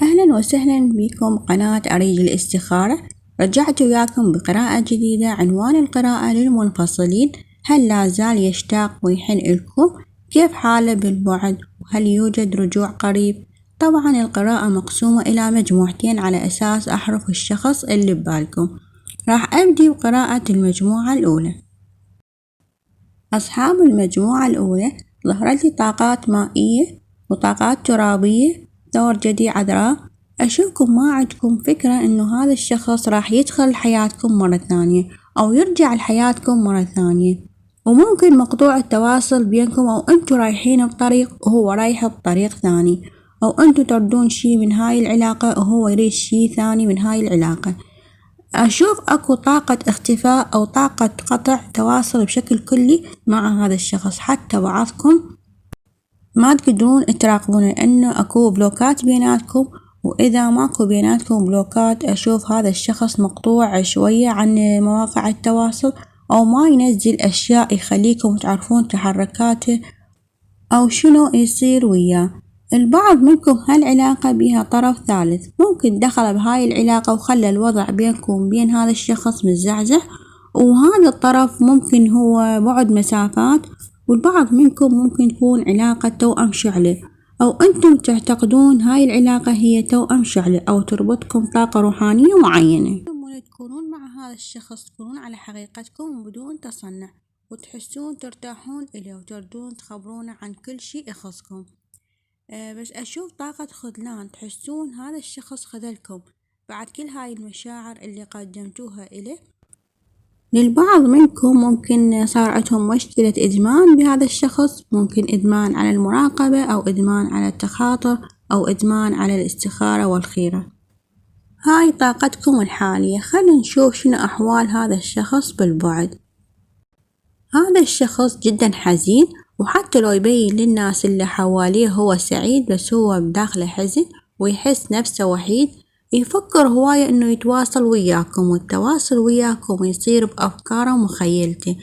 أهلا وسهلا بكم قناة أريج الاستخارة. رجعت وياكم بقراءة جديدة. عنوان القراءة للمنفصلين: هل لا زال يشتاق ويحن لكم؟ كيف حاله بالبعد؟ وهل يوجد رجوع قريب؟ طبعا القراءة مقسومة إلى مجموعتين على أساس أحرف الشخص اللي ببالكم. راح أبدي بقراءة المجموعة الأولى. أصحاب المجموعة الأولى: ظهرت لي طاقات مائية وطاقات ترابية، دور جدي عذراء. أشوفكم ما عندكم فكرة إنه هذا الشخص راح يدخل حياتكم مرة ثانية أو يرجع لحياتكم مرة ثانية، وممكن مقطوع التواصل بينكم، أو أنتوا رايحين بطريق وهو رايح بطريق ثاني، أو أنتوا تردون شي من هاي العلاقة وهو يريد شي ثاني من هاي العلاقة. أشوف أكو طاقة اختفاء أو طاقة قطع تواصل بشكل كلي مع هذا الشخص، حتى بعضكم ما تقدرون تراقبونه لأنه أكو بلوكات بيناتكم. وإذا ماكو بيناتكم بلوكات، أشوف هذا الشخص مقطوع شوية عن مواقع التواصل، أو ما ينزل أشياء يخليكم تعرفون تحركاته أو شنو يصير وياه. البعض منكم هالعلاقة بها طرف ثالث، ممكن دخل بهاي العلاقة وخلى الوضع بينكم وبين هذا الشخص متزعزع، وهذا الطرف ممكن هو بعد مسافات. والبعض منكم ممكن تكون علاقة توأم شعلة، أو أنتم تعتقدون هاي العلاقة هي توأم شعلة أو تربطكم طاقة روحانية معينة. تكونون مع هذا الشخص تكونون على حقيقتكم بدون تصنع، وتحسون ترتاحون إليه وتردون تخبرونه عن كل شيء يخصكم. بس أشوف طاقة خذلان، تحسون هذا الشخص خذلكم بعد كل هاي المشاعر اللي قدمتوها إليه. للبعض منكم ممكن صار عندهم مشكلة إدمان بهذا الشخص، ممكن إدمان على المراقبة، أو إدمان على التخاطر، أو إدمان على الاستخارة والخيرة. هاي طاقتكم الحالية. خلينا نشوف شنو أحوال هذا الشخص بالبعد. هذا الشخص جدا حزين، وحتى لو يبين للناس اللي حواليه هو سعيد، بس هو بداخله حزن ويحس نفسه وحيد. يفكر هواية إنه يتواصل وياكم، والتواصل وياكم يصير بأفكاره ومخيلته،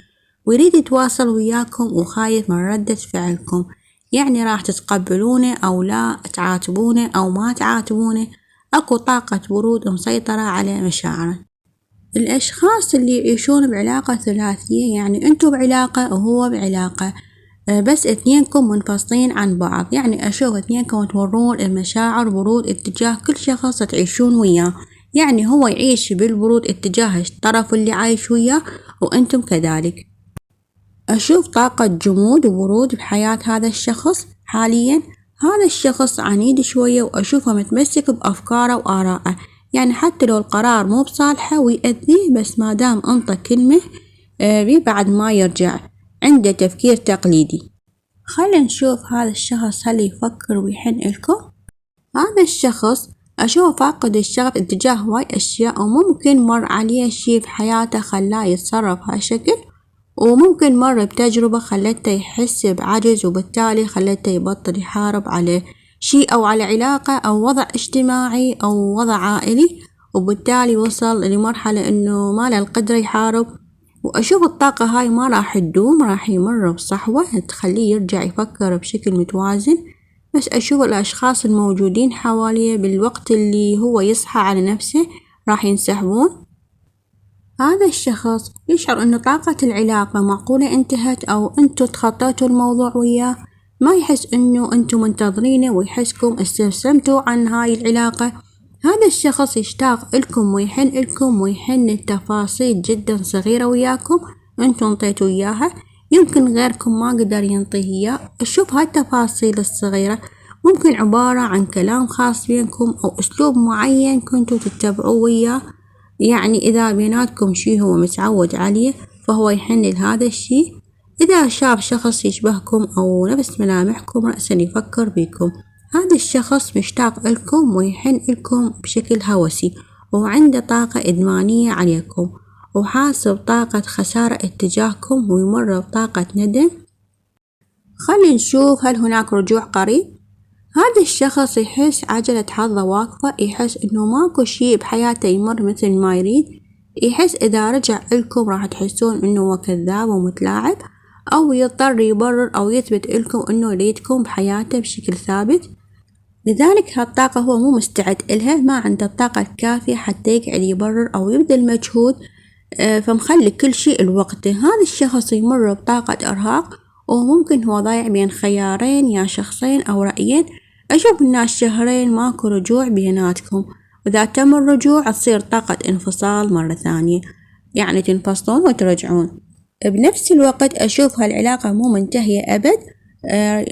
ويريد يتواصل وياكم وخايف من ردة فعلكم، يعني راح تتقبلونه أو لا، تعاتبونه أو ما تعاتبونه. أكو طاقة برود مسيطرة على مشاعره. الأشخاص اللي يعيشون بعلاقة ثلاثية، يعني أنتوا بعلاقة وهو بعلاقة، بس اثنينكم منفصلين عن بعض، يعني أشوف اثنينكم تورون المشاعر برود اتجاه كل شخص تعيشون وياه، يعني هو يعيش بالبرود اتجاه الطرف اللي عايش وياه، وأنتم كذلك. أشوف طاقة جمود وبرود بحياة هذا الشخص حاليا. هذا الشخص عنيد شوية، وأشوفه متمسك بأفكاره وآرائه، يعني حتى لو القرار مو بصالحه ويأذيه، بس ما دام أنطى كلمة بعد ما يرجع عنده تفكير تقليدي. خلينا نشوف هذا الشخص هل يفكر ويحن لكم. هذا الشخص أشوفه فاقد الشغف اتجاه هواي أشياء، وممكن مر عليه شي في حياته خلاه يتصرف هالشكل، وممكن مر بتجربة خلته يحس بعجز، وبالتالي خلته يبطل يحارب على شي أو على علاقة أو وضع اجتماعي أو وضع عائلي، وبالتالي وصل لمرحلة إنه ما له القدرة يحارب. وأشوف الطاقة هاي ما راح تدوم، راح يمر بصحوة تخليه يرجع يفكر بشكل متوازن. بس أشوف الأشخاص الموجودين حواليه بالوقت اللي هو يصحى على نفسه راح ينسحبون. هذا الشخص يشعر أن طاقة العلاقة معقولة انتهت، أو أنتوا تخطيتوا الموضوع وياه، ما يحس أنه أنتوا منتظرينه، ويحسكم استسلمتوا عن هاي العلاقة. هذا الشخص يشتاق لكم ويحن لكم، ويحن التفاصيل جدا صغيرة وياكم أنتوا انطيتوا إياها، يمكن غيركم ما قدر ينطيه إياه. أشوف هاي التفاصيل الصغيرة ممكن عبارة عن كلام خاص بينكم، أو أسلوب معين كنتوا تتبعوه وياه، يعني إذا بيناتكم شي هو متعود عليه فهو يحن لهذا الشي. إذا شاف شخص يشبهكم أو نفس ملامحكم رأسا يفكر بكم. هذا الشخص مشتاق لكم ويحن لكم بشكل هوسي، وعنده طاقة إدمانية عليكم، وحاس بطاقة خسارة اتجاهكم، ويمر بطاقة ندم. خلينا نشوف هل هناك رجوع قريب. هذا الشخص يحس عجلة حظه واقفة، يحس إنه ماكو شي بحياته يمر مثل ما يريد، يحس إذا رجع لكم راح تحسون إنه هو كذاب ومتلاعب، أو يضطر يبرر أو يثبت لكم إنه يريدكم بحياته بشكل ثابت. لذلك هالطاقة هو مو مستعد إلها، ما عنده الطاقة الكافية حتى يقعد يبرر أو يبذل مجهود، فمخلي كل شيء لوقته. هذا الشخص يمر بطاقة إرهاق، وممكن هو ضايع بين خيارين، يا شخصين أو رأيين. أشوف إن الشهرين ماكو رجوع بيناتكم، وإذا تم الرجوع تصير طاقة انفصال مرة ثانية، يعني تنفصلون وترجعون. بنفس الوقت أشوف هالعلاقة مو منتهية أبد،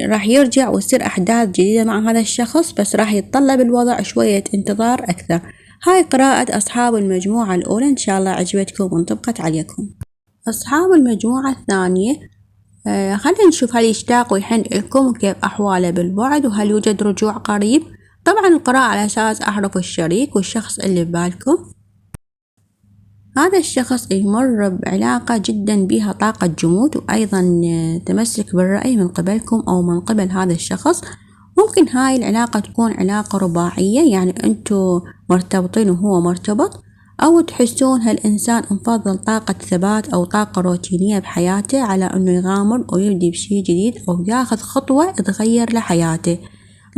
راح يرجع ويصير أحداث جديدة مع هذا الشخص، بس راح يتطلب الوضع شوية انتظار أكثر. هاي قراءة أصحاب المجموعة الأولى، إن شاء الله عجبتكم وانطبقت عليكم. أصحاب المجموعة الثانية، خلينا نشوف هل يشتاق ويحن لكم وكيف أحواله بالبعد، وهل يوجد رجوع قريب. طبعا القراءة على أساس أعرف الشريك والشخص اللي ببالكم. هذا الشخص يمر بعلاقة جدا بها طاقة جمود، وأيضا تمسك بالرأي من قبلكم أو من قبل هذا الشخص. ممكن هاي العلاقة تكون علاقة رباعية، يعني أنتوا مرتبطين وهو مرتبط، أو تحسون هالإنسان مفضل طاقة ثبات أو طاقة روتينية بحياته على أنه يغامر ويبدي بشي جديد أو ياخذ خطوة تغير لحياته.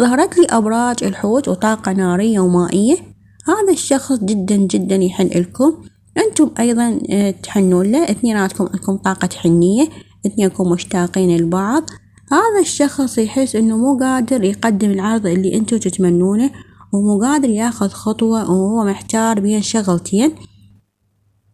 ظهرت لي أبراج الحوت وطاقة نارية ومائية. هذا الشخص جدا جدا يحن لكم، أنتم أيضا تحنون له، اثنيناتكم عندكم طاقة حنية، اثنينكم مشتاقين لبعض. هذا الشخص يحس إنه مو قادر يقدم العرض اللي أنتم تتمنونه، ومو قادر ياخذ خطوة، وهو محتار بين شغلتين،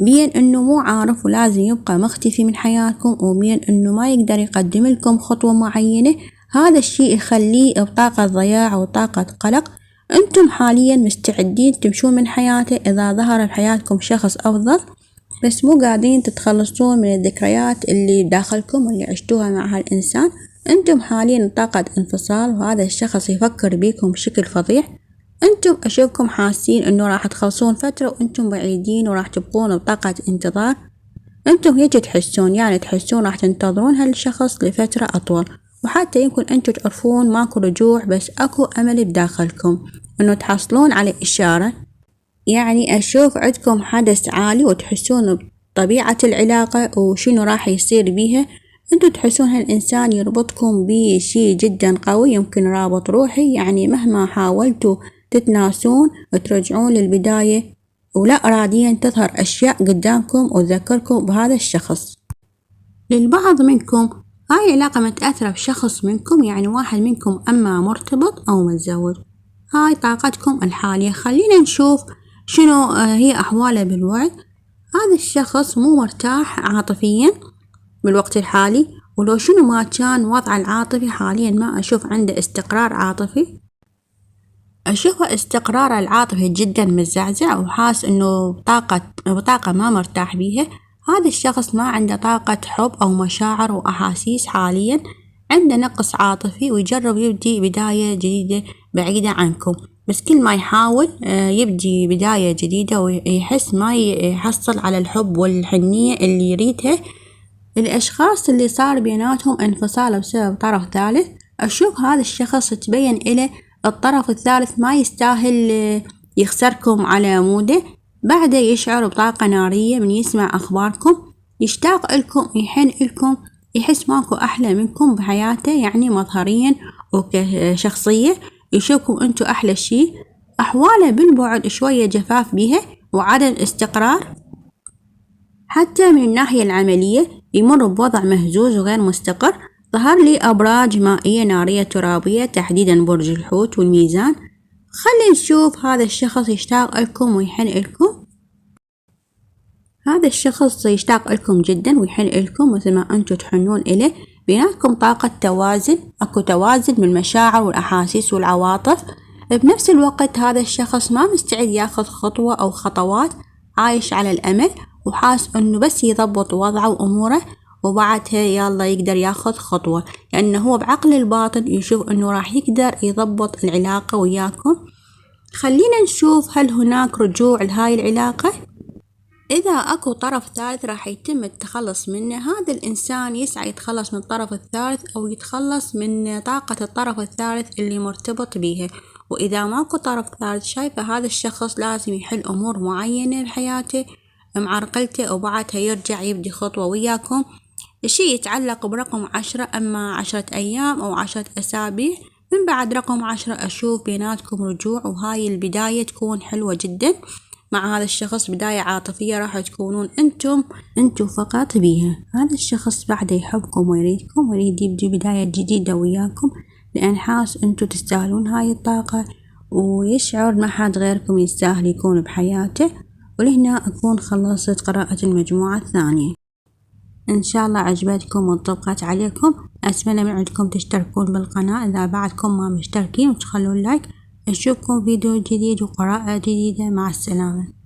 بين إنه مو عارف ولازم يبقى مختفي من حياتكم، وبين إنه ما يقدر يقدم لكم خطوة معينة. هذا الشيء يخليه بطاقة ضياع وطاقة قلق. أنتم حاليا مستعدين تمشون من حياته إذا ظهر بحياتكم شخص أفضل، بس مو قادرين تتخلصون من الذكريات اللي داخلكم واللي عشتوها مع هالإنسان. أنتم حاليا طاقة انفصال، وهذا الشخص يفكر بيكم بشكل فظيع. أنتم أشوفكم حاسين إنه راح تخلصون فترة وأنتم بعيدين، وراح تبقون بطاقة انتظار. أنتم هيك تحسون، يعني تحسون راح تنتظرون هالشخص لفترة أطول، وحتى يمكن أنتم تعرفون ماكو رجوع، بس أكو أمل بداخلكم إنه تحصلون على إشارة. يعني أشوف عندكم حدث عالي وتحسون بطبيعة العلاقة وشنو راح يصير بيها. أنتوا تحسون هالإنسان يربطكم بشي جدا قوي، يمكن رابط روحي، يعني مهما حاولتوا تتناسون وترجعون للبداية، ولا إراديا تظهر أشياء قدامكم وتذكركم بهذا الشخص. للبعض منكم هاي العلاقة متأثرة بشخص منكم، يعني واحد منكم أما مرتبط أو متزوج. هاي طاقتكم الحالية. خلينا نشوف شنو هي أحواله بالوعي. هذا الشخص مو مرتاح عاطفيا بالوقت الحالي، ولو شنو ما كان وضعه العاطفي حاليا ما أشوف عنده استقرار عاطفي. أشوف استقراره العاطفي جدا متزعزع، وحاس إنه بطاقة ما مرتاح بيها. هذا الشخص ما عنده طاقة حب أو مشاعر وأحاسيس حاليا، عنده نقص عاطفي، ويجرب يبدي بداية جديدة بعيدة عنكم، بس كل ما يحاول يبدي بداية جديدة ويحس ما يحصل على الحب والحنية اللي يريدها. الأشخاص اللي صار بيناتهم انفصال بسبب طرف ثالث، أشوف هذا الشخص تبين إليه الطرف الثالث ما يستاهل يخسركم على موده. بعده يشعر بطاقة نارية من يسمع أخباركم، يشتاق لكم، يحن لكم، يحس ماكو أحلى منكم بحياته، يعني مظهريا وكشخصية يشوفكم أنتو أحلى شيء. أحواله بالبعد شوية جفاف بها وعدم استقرار، حتى من الناحية العملية يمر بوضع مهزوز وغير مستقر. ظهر لي أبراج مائية نارية ترابية، تحديدا برج الحوت والميزان. خلينا نشوف هذا الشخص يشتاق لكم ويحن لكم. هذا الشخص يشتاق لكم جدا ويحن لكم مثل ما أنتم تحنون إليه. بيناتكم طاقة توازن، أكو توازن من المشاعر والأحاسيس والعواطف. بنفس الوقت هذا الشخص ما مستعد ياخذ خطوة أو خطوات، عايش على الأمل، وحاس أنه بس يضبط وضعه وأموره وبعدها يلا يقدر ياخذ خطوة، لأنه هو بعقل الباطن يشوف أنه راح يقدر يضبط العلاقة وياكم. خلينا نشوف هل هناك رجوع لهاي العلاقة. إذا أكو طرف ثالث راح يتم التخلص منه. هذا الإنسان يسعى يتخلص من الطرف الثالث أو يتخلص من طاقة الطرف الثالث اللي مرتبط بيها. وإذا ماكو طرف ثالث، شايفة هذا الشخص لازم يحل أمور معينة بحياته معرقلته، وبعدها يرجع يبدي خطوة وياكم. الشيء يتعلق برقم 10، أما 10 أيام أو 10 أسابيع، من بعد رقم 10 أشوف بيناتكم رجوع، وهاي البداية تكون حلوة جدا مع هذا الشخص، بداية عاطفية راح تكونون انتو فقط بيها. هذا الشخص بعد يحبكم ويريدكم ويريد يبدي بداية جديدة وياكم، لأن حاس انتو تستاهلون هاي الطاقة، ويشعر ما حد غيركم يستاهل يكون بحياته. ولهنا أكون خلصت قراءة المجموعة الثانية. إن شاء الله عجبتكم وطبقت عليكم. أتمنى من عندكم تشتركون بالقناة إذا بعدكم ما مشتركين، وتخلون لايك. أشوفكم فيديو جديد وقراءة جديدة. مع السلامة.